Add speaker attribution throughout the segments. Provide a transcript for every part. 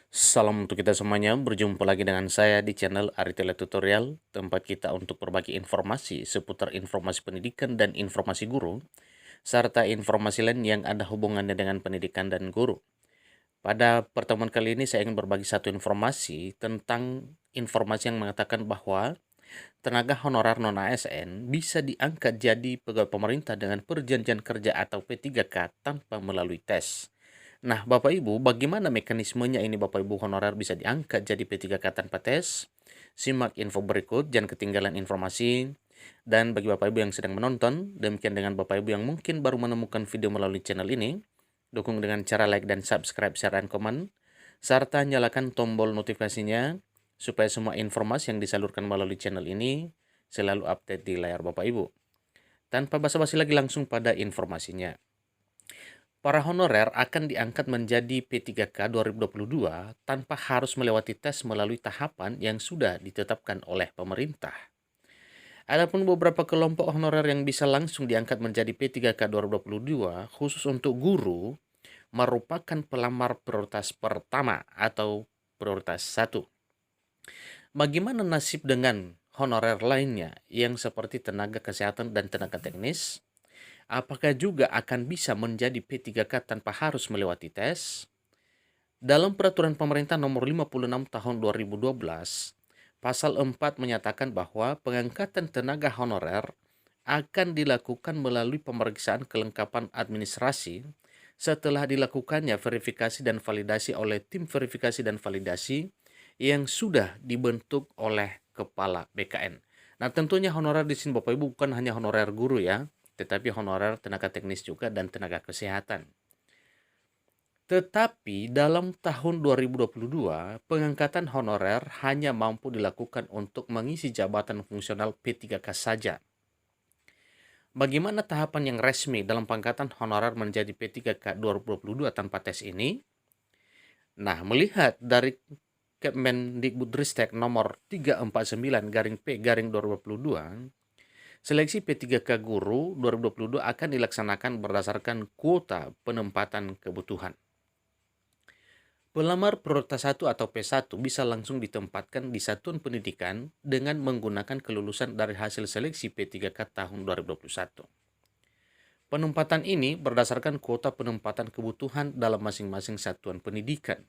Speaker 1: Salam untuk kita semuanya, berjumpa lagi dengan saya di channel Aritele Tutorial, tempat kita untuk berbagi informasi seputar informasi pendidikan dan informasi guru, serta informasi lain yang ada hubungannya dengan pendidikan dan guru. Pada pertemuan kali ini saya ingin berbagi satu informasi tentang informasi yang mengatakan bahwa tenaga honorer non-ASN bisa diangkat jadi pegawai pemerintah dengan perjanjian kerja atau P3K tanpa melalui tes. Nah, Bapak Ibu, bagaimana mekanismenya ini Bapak Ibu honorer bisa diangkat jadi P3K tanpa tes? Simak info berikut, jangan ketinggalan informasi. Dan bagi Bapak Ibu yang sedang menonton, demikian dengan Bapak Ibu yang mungkin baru menemukan video melalui channel ini, dukung dengan cara like dan subscribe, share, dan komen, serta nyalakan tombol notifikasinya supaya semua informasi yang disalurkan melalui channel ini selalu update di layar Bapak Ibu. Tanpa basa-basi lagi langsung pada informasinya. Para honorer akan diangkat menjadi P3K 2022 tanpa harus melewati tes melalui tahapan yang sudah ditetapkan oleh pemerintah. Adapun beberapa kelompok honorer yang bisa langsung diangkat menjadi P3K 2022 khusus untuk guru merupakan pelamar prioritas pertama atau prioritas 1. Bagaimana nasib dengan honorer lainnya yang seperti tenaga kesehatan dan tenaga teknis? Apakah juga akan bisa menjadi P3K tanpa harus melewati tes? Dalam Peraturan Pemerintah Nomor 56 Tahun 2012, Pasal 4 menyatakan bahwa pengangkatan tenaga honorer akan dilakukan melalui pemeriksaan kelengkapan administrasi setelah dilakukannya verifikasi dan validasi oleh tim verifikasi dan validasi yang sudah dibentuk oleh Kepala BKN. Nah, tentunya honorer di sini Bapak Ibu bukan hanya honorer guru ya, tetapi honorer tenaga teknis juga dan tenaga kesehatan. Tetapi dalam tahun 2022, pengangkatan honorer hanya mampu dilakukan untuk mengisi jabatan fungsional P3K saja. Bagaimana tahapan yang resmi dalam pengangkatan honorer menjadi P3K 2022 tanpa tes ini? Nah, melihat dari Kemendikbudristek nomor 349/P/2022, seleksi P3K guru 2022 akan dilaksanakan berdasarkan kuota penempatan kebutuhan. Pelamar prioritas 1 atau P1 bisa langsung ditempatkan di satuan pendidikan dengan menggunakan kelulusan dari hasil seleksi P3K tahun 2021. Penempatan ini berdasarkan kuota penempatan kebutuhan dalam masing-masing satuan pendidikan.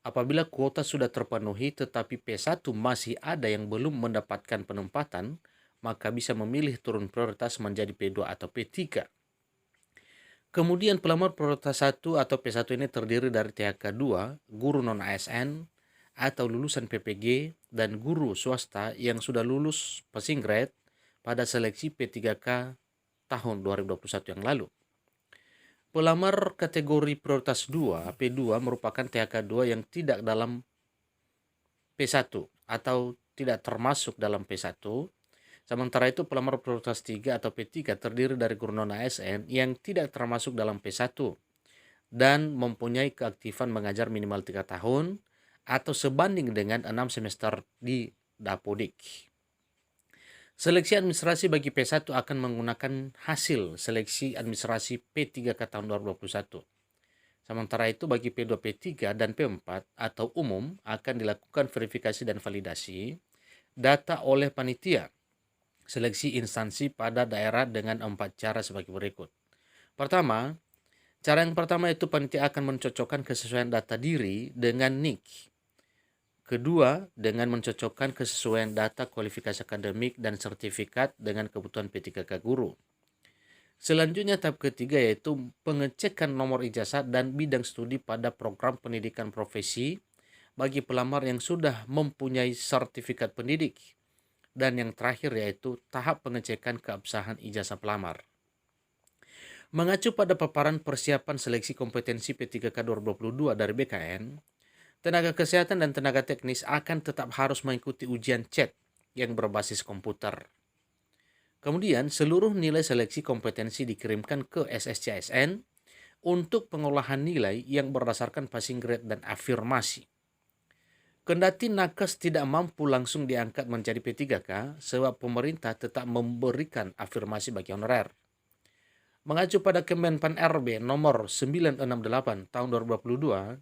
Speaker 1: Apabila kuota sudah terpenuhi tetapi P1 masih ada yang belum mendapatkan penempatan, maka bisa memilih turun prioritas menjadi P2 atau P3. Kemudian pelamar prioritas 1 atau P1 ini terdiri dari THK 2, guru non-ASN, atau lulusan PPG, dan guru swasta yang sudah lulus passing grade pada seleksi P3K tahun 2021 yang lalu. Pelamar kategori prioritas 2, P2 merupakan THK 2 yang tidak dalam P1 atau tidak termasuk dalam P1. Sementara itu pelamar prioritas 3 atau P3 terdiri dari guru non-ASN yang tidak termasuk dalam P1 dan mempunyai keaktifan mengajar minimal 3 tahun atau sebanding dengan 6 semester di Dapodik. Seleksi administrasi bagi P1 akan menggunakan hasil seleksi administrasi P3K tahun 2021. Sementara itu bagi P2, P3, dan P4 atau umum akan dilakukan verifikasi dan validasi data oleh panitia seleksi instansi pada daerah dengan 4 cara sebagai berikut. Pertama, cara yang pertama itu panitia akan mencocokkan kesesuaian data diri dengan NIK. Kedua, dengan mencocokkan kesesuaian data kualifikasi akademik dan sertifikat dengan kebutuhan P3K guru. Selanjutnya tahap ketiga yaitu pengecekan nomor ijazah dan bidang studi pada program pendidikan profesi bagi pelamar yang sudah mempunyai sertifikat pendidik. Dan yang terakhir yaitu tahap pengecekan keabsahan ijazah pelamar. Mengacu pada paparan persiapan seleksi kompetensi P3K 2022 dari BKN, tenaga kesehatan dan tenaga teknis akan tetap harus mengikuti ujian CET yang berbasis komputer. Kemudian seluruh nilai seleksi kompetensi dikirimkan ke SSCSN untuk pengolahan nilai yang berdasarkan passing grade dan afirmasi. Kendati nakes tidak mampu langsung diangkat menjadi P3K, sebab pemerintah tetap memberikan afirmasi bagi honorer. Mengacu pada Kemenpan RB nomor 968 tahun 2022,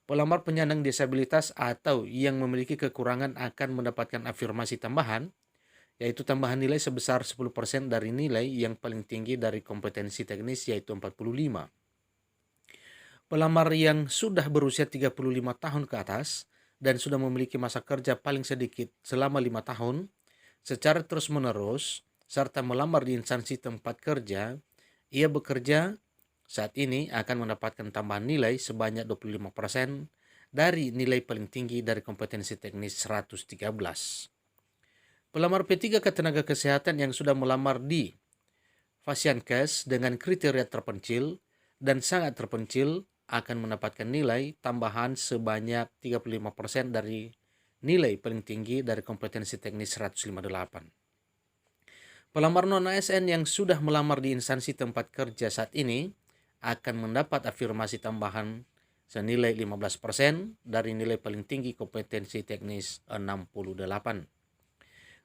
Speaker 1: Pelamar penyandang disabilitas atau yang memiliki kekurangan akan mendapatkan afirmasi tambahan, yaitu tambahan nilai sebesar 10% dari nilai yang paling tinggi dari kompetensi teknis, yaitu 45. Pelamar yang sudah berusia 35 tahun ke atas dan sudah memiliki masa kerja paling sedikit selama 5 tahun secara terus-menerus serta melamar di instansi tempat kerja, ia bekerja saat ini akan mendapatkan tambahan nilai sebanyak 25% dari nilai paling tinggi dari kompetensi teknis 113. Pelamar P3 ketenaga kesehatan yang sudah melamar di Fasiankes dengan kriteria terpencil dan sangat terpencil akan mendapatkan nilai tambahan sebanyak 35% dari nilai paling tinggi dari kompetensi teknis 158. Pelamar non-ASN yang sudah melamar di instansi tempat kerja saat ini akan mendapat afirmasi tambahan senilai 15% dari nilai paling tinggi kompetensi teknis 68.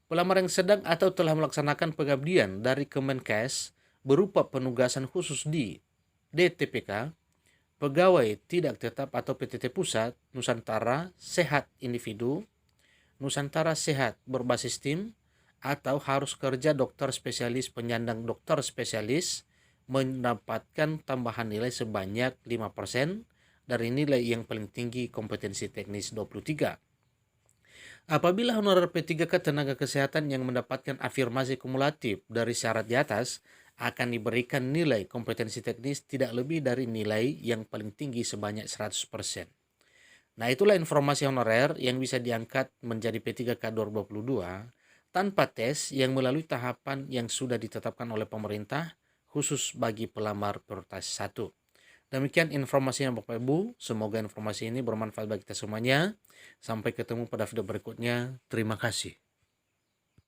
Speaker 1: Pelamar yang sedang atau telah melaksanakan pengabdian dari Kemenkes berupa penugasan khusus di DTPK, pegawai tidak tetap atau PTT Pusat, Nusantara Sehat Individu, Nusantara Sehat berbasis tim, atau harus kerja dokter spesialis penyandang dokter spesialis mendapatkan tambahan nilai sebanyak 5% dari nilai yang paling tinggi kompetensi teknis 23. Apabila honorer P3K tenaga kesehatan yang mendapatkan afirmasi kumulatif dari syarat di atas akan diberikan nilai kompetensi teknis tidak lebih dari nilai yang paling tinggi sebanyak 100%. Nah, itulah informasi honorer yang bisa diangkat menjadi P3K 2022 tanpa tes yang melalui tahapan yang sudah ditetapkan oleh pemerintah khusus bagi pelamar prioritas 1. Demikian informasinya Bapak Ibu, semoga informasi ini bermanfaat bagi kita semuanya. Sampai ketemu pada video berikutnya. Terima kasih.